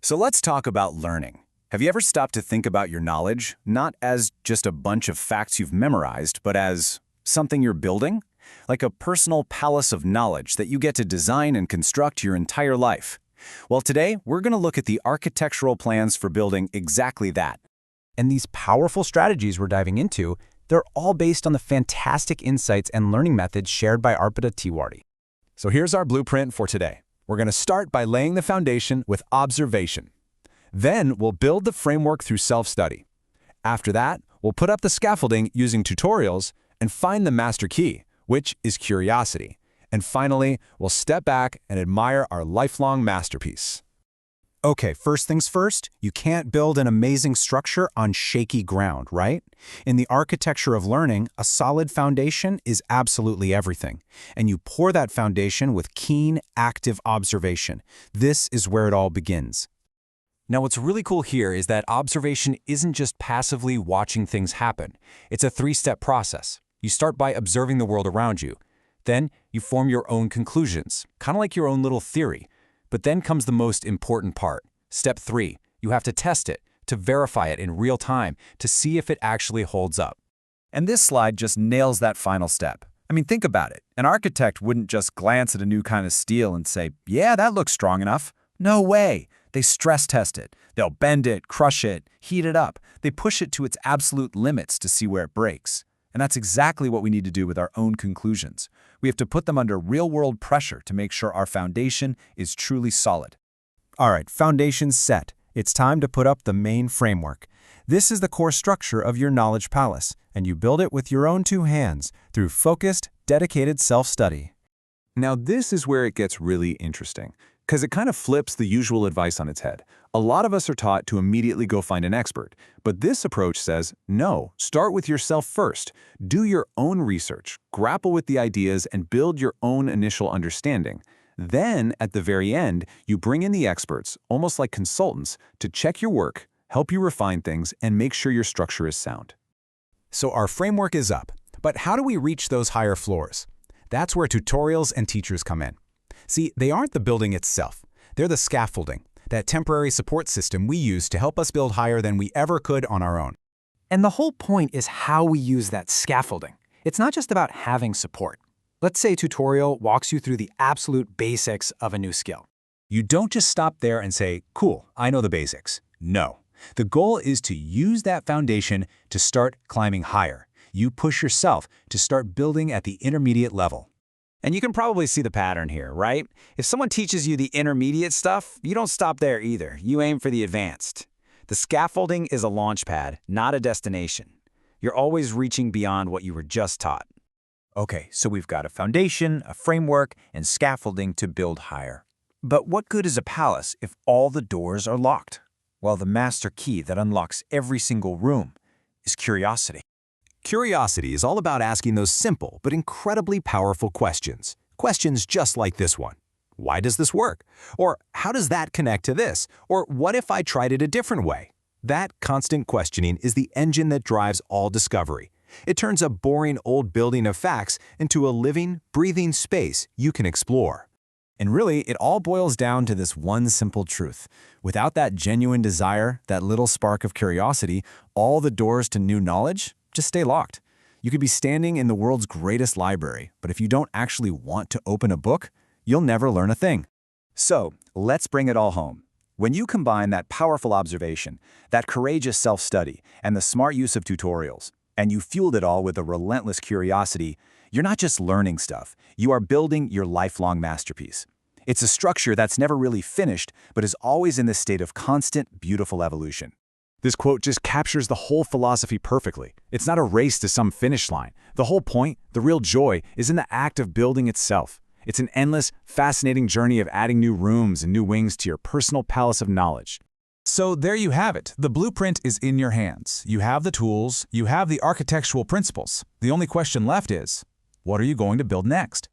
So let's talk about learning. Have you ever stopped to think about your knowledge, not as just a bunch of facts you've memorized, but as something you're building? Like a personal palace of knowledge that you get to design and construct your entire life. Well, today, we're going to look at the architectural plans for building exactly that. And these powerful strategies we're diving into, they're all based on the fantastic insights and learning methods shared by Arpita Tiwari. So here's our blueprint for today. We're going to start by laying the foundation with observation. Then we'll build the framework through self-study. After that, we'll put up the scaffolding using tutorials and find the master key, which is curiosity. And finally, we'll step back and admire our lifelong masterpiece. Okay, first things first, you can't build an amazing structure on shaky ground, right? In the architecture of learning, a solid foundation is absolutely everything. And you pour that foundation with keen, active observation. This is where it all begins. Now, what's really cool here is that observation isn't just passively watching things happen. It's a three-step process. You start by observing the world around you. Then, you form your own conclusions, kind of like your own little theory. But then comes the most important part. Step 3, you have to test it, to verify it in real time, to see if it actually holds up. And this slide just nails that final step. I mean, think about it. An architect wouldn't just glance at a new kind of steel and say, yeah, that looks strong enough. No way. They stress test it. They'll bend it, crush it, heat it up. They push it to its absolute limits to see where it breaks. And that's exactly what we need to do with our own conclusions. We have to put them under real-world pressure to make sure our foundation is truly solid. All right, foundation's set. It's time to put up the main framework. This is the core structure of your knowledge palace, and you build it with your own two hands through focused, dedicated self-study. Now, this is where it gets really interesting, because it kind of flips the usual advice on its head. A lot of us are taught to immediately go find an expert, but this approach says, no, start with yourself first. Do your own research, grapple with the ideas, and build your own initial understanding. Then, at the very end, you bring in the experts, almost like consultants, to check your work, help you refine things, and make sure your structure is sound. So our framework is up, but how do we reach those higher floors? That's where tutorials and teachers come in. See, they aren't the building itself. They're the scaffolding, that temporary support system we use to help us build higher than we ever could on our own. And the whole point is how we use that scaffolding. It's not just about having support. Let's say a tutorial walks you through the absolute basics of a new skill. You don't just stop there and say, cool, I know the basics. No. The goal is to use that foundation to start climbing higher. You push yourself to start building at the intermediate level. And you can probably see the pattern here, right? If someone teaches you the intermediate stuff, you don't stop there either. You aim for the advanced. The scaffolding is a launch pad, not a destination. You're always reaching beyond what you were just taught. Okay, so we've got a foundation, a framework, and scaffolding to build higher. But what good is a palace if all the doors are locked? Well, the master key that unlocks every single room is curiosity. Curiosity is all about asking those simple but incredibly powerful questions. Questions just like this one. Why does this work? Or how does that connect to this? Or what if I tried it a different way? That constant questioning is the engine that drives all discovery. It turns a boring old building of facts into a living, breathing space you can explore. And really, it all boils down to this one simple truth. Without that genuine desire, that little spark of curiosity, all the doors to new knowledge just stay locked. You could be standing in the world's greatest library, but if you don't actually want to open a book, you'll never learn a thing. So, let's bring it all home. When you combine that powerful observation, that courageous self-study, and the smart use of tutorials, and you fueled it all with a relentless curiosity, you're not just learning stuff, you are building your lifelong masterpiece. It's a structure that's never really finished, but is always in this state of constant, beautiful evolution. This quote just captures the whole philosophy perfectly. It's not a race to some finish line. The whole point, the real joy, is in the act of building itself. It's an endless, fascinating journey of adding new rooms and new wings to your personal palace of knowledge. So there you have it. The blueprint is in your hands. You have the tools, you have the architectural principles. The only question left is, what are you going to build next?